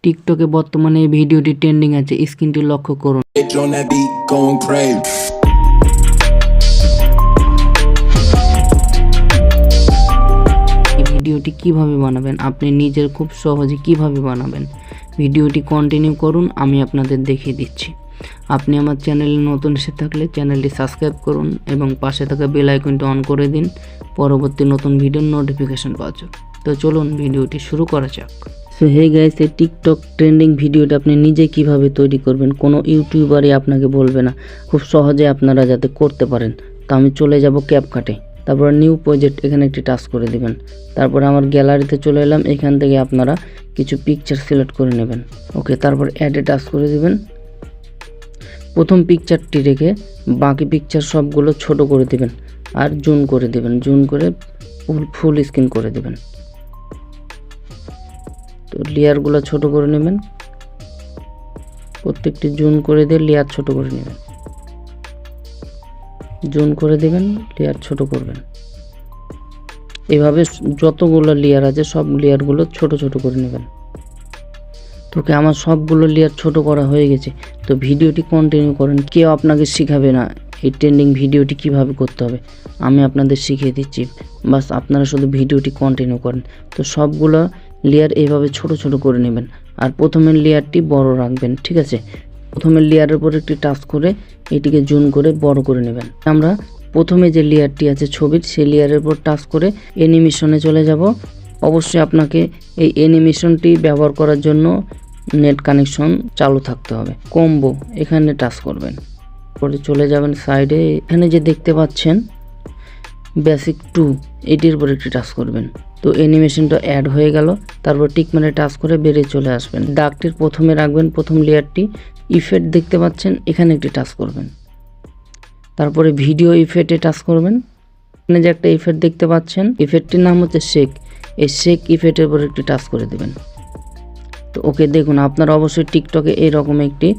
টিকটকে বর্তমানে এই ভিডিওটি ট্রেন্ডিং আছে, স্ক্রিনটি লক্ষ্য করুন। এই ভিডিওটি কিভাবে বানাবেন, আপনি নিজের খুব সহজে কিভাবে বানাবেন, ভিডিওটি কন্টিনিউ করুন, আমি আপনাদের দেখিয়ে দিচ্ছি। আপনি আমার চ্যানেলে নতুন এসে থাকলে চ্যানেলটি সাবস্ক্রাইব করুন এবং পাশে থাকা বেল আইকনটি অন করে দিন পরবর্তী নতুন ভিডিওর নোটিফিকেশন পাওয়ার জন্য। তো চলুন ভিডিওটি শুরু করা যাক। সো হে গাইস, এই টিকটক ট্রেন্ডিং ভিডিওটা আপনি নিজে কিভাবে তৈরি করবেন, কোনো ইউটিউবারই আপনাকে বলবে না, খুব সহজে আপনারা যাতে করতে পারেন। তো আমি চলে যাব ক্যাপকাটে, তারপর নিউ প্রজেক্ট এখানে একটি টাচ করে দিবেন। তারপর আমার গ্যালারিতে চলে এলাম, এখান থেকে আপনারা কিছু পিকচার সিলেক্ট করে নেবেন। ওকে, তারপর অ্যাডে টাচ করে দিবেন। প্রথম পিকচারটি রেখে বাকি পিকচার সবগুলো ছোট করে দিবেন আর জুম করে দিবেন, জুম করে ফুল স্ক্রিন করে দিবেন। তো লেয়ারগুলো ছোট করে নেবেন, প্রত্যেকটি জুম করে দিয়ে লেয়ার ছোট করে নেবেন, জুম করে দিবেন, লেয়ার ছোট করবেন। এভাবে যতগুলো লেয়ার আছে সব লেয়ারগুলো ছোট ছোট করে নেবেন। তোকে আমার সবগুলো লেয়ার ছোট করা হয়ে গেছে। তো ভিডিওটি কন্টিনিউ করেন, কেউ আপনাকে শিখাবে না এই ট্রেন্ডিং ভিডিওটি কিভাবে করতে হবে, আমি আপনাদের শিখিয়ে দিচ্ছি। বাস আপনারা শুধু ভিডিওটি কন্টিনিউ করেন। তো সবগুলো লেয়ার এইভাবে ছোট ছোট করে নেবেন আর প্রথমের লেয়ারটি বড় রাখবেন, ঠিক আছে। প্রথমের লেয়ারের উপর একটি টাচ করে এটিকে জুম করে বড় করে নেবেন। আমরা প্রথমে যে লেয়ারটি আছে ছবির, সেই লেয়ারের উপর টাচ করে অ্যানিমেশনে চলে যাব। অবশ্যই আপনাকে এই অ্যানিমেশনটি ব্যবহার করার জন্য নেট কানেকশন চালু থাকতে হবে। কম্বো এখানে টাচ করবেন, পরে চলে যাবেন সাইডে, এখানে যে দেখতে পাচ্ছেন বেসিক 2 এটির উপর একটি টাচ করবেন। তো অ্যানিমেশনটা অ্যাড হয়ে গেল। তারপর টিক মানে টাচ করে বেরিয়ে চলে আসবেন। দাগটির প্রথমে রাখবেন, প্রথম লেয়ারটি। ইফেক্ট দেখতে পাচ্ছেন, এখানে একটি টাচ করবেন। তারপরে ভিডিও ইফেক্টে টাচ করবেন। এখানে যে একটা ইফেক্ট দেখতে পাচ্ছেন, ইফেক্টটির নাম হচ্ছে শেক। এই শেক ইফেক্টের উপর একটি টাচ করে দেবেন। তো ওকে, দেখুন আপনারা অবশ্যই টিকটকে এইরকম একটি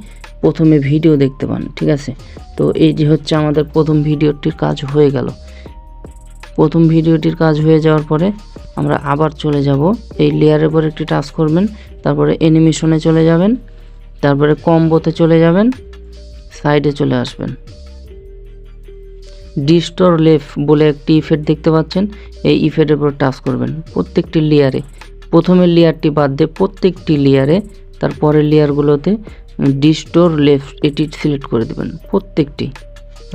প্রথমে ভিডিও দেখতে পান, ঠিক আছে। তো এই যে হচ্ছে আমাদের প্রথম ভিডিওটির কাজ হয়ে গেল। প্রথম ভিডিওটির কাজ হয়ে যাওয়ার পরে আমরা আবার চলে যাব, এই লেয়ারের উপর একটি টাচ করবেন, তারপরে অ্যানিমেশনে চলে যাবেন, তারপরে কম্বোতে চলে যাবেন, সাইডে চলে আসবেন। ডিস্টোর লেফট বলে একটি ইফেক্ট দেখতে পাচ্ছেন, এই ইফেক্টের উপর টাচ করবেন। প্রত্যেকটি লেয়ারে, প্রথমের লেয়ারটি বাদ দিয়ে প্রত্যেকটি লেয়ারে তারপরের লেয়ারগুলোতে ডিস্টোর লেফট এটি সিলেক্ট করে দেবেন। প্রত্যেকটি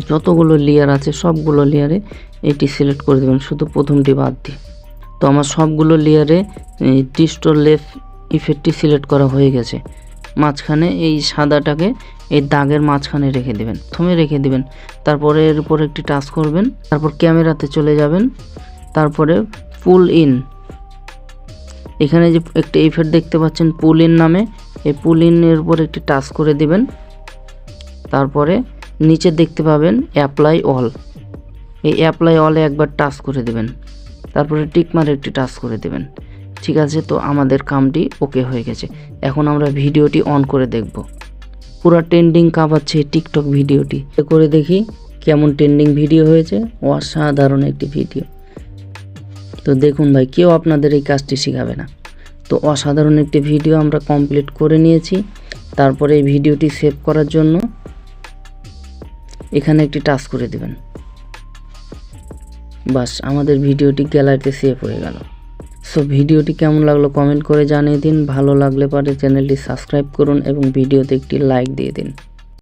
যতগুলো লেয়ার আছে সবগুলো লেয়ারে এটি সিলেক্ট করে দেবেন, শুধু প্রথমটি বাদ দিয়ে। তো আমার সবগুলো লেয়ারে ডিস্টোর লেফট ইফেক্টটি সিলেক্ট করা হয়ে গেছে। মাঝখানে এই সাদাটাকে এই দাগের মাঝখানে রেখে দেবেন, প্রথমে রেখে দিবেন। তারপরে এর উপর একটি টাচ করবেন, তারপর ক্যামেরাতে চলে যাবেন, তারপরে পুল ইন, এখানে যে একটা ইফেক্ট দেখতে পাচ্ছেন পুল ইন নামে, এই পুল ইনের উপর একটি টাচ করে দিবেন। তারপরে নিচে দেখতে পাবেন অ্যাপ্লাই অল, এই অ্যাপ্লাই অলে একবার টাচ করে দেবেন, তারপরে টিকমার একটি টাচ করে দেবেন, ঠিক আছে। তো আমাদের কামটি ওকে হয়ে গেছে। এখন আমরা ভিডিওটি অন করে দেখব। পুরো ট্রেন্ডিং কাঁপাচ্ছে এই টিকটক ভিডিওটি, করে দেখি কেমন ট্রেন্ডিং ভিডিও হয়েছে। অসাধারণ একটি ভিডিও। তো দেখুন ভাই, কেউ আপনাদের এই কাজটি শেখাবে না। তো অসাধারণ একটি ভিডিও আমরা কমপ্লিট করে নিয়েছি। তারপরে এই ভিডিওটি সেভ করার জন্য এখানে একটি টাচ করে দিবেন। বাস আমাদের ভিডিওটি গ্যালারিতে সেভ হয়ে গেল। সো ভিডিওটি কেমন লাগলো কমেন্ট করে জানিয়ে দিন। ভালো লাগলে পরে চ্যানেলটি সাবস্ক্রাইব করুন এবং ভিডিওতে একটি লাইক দিয়ে দিন।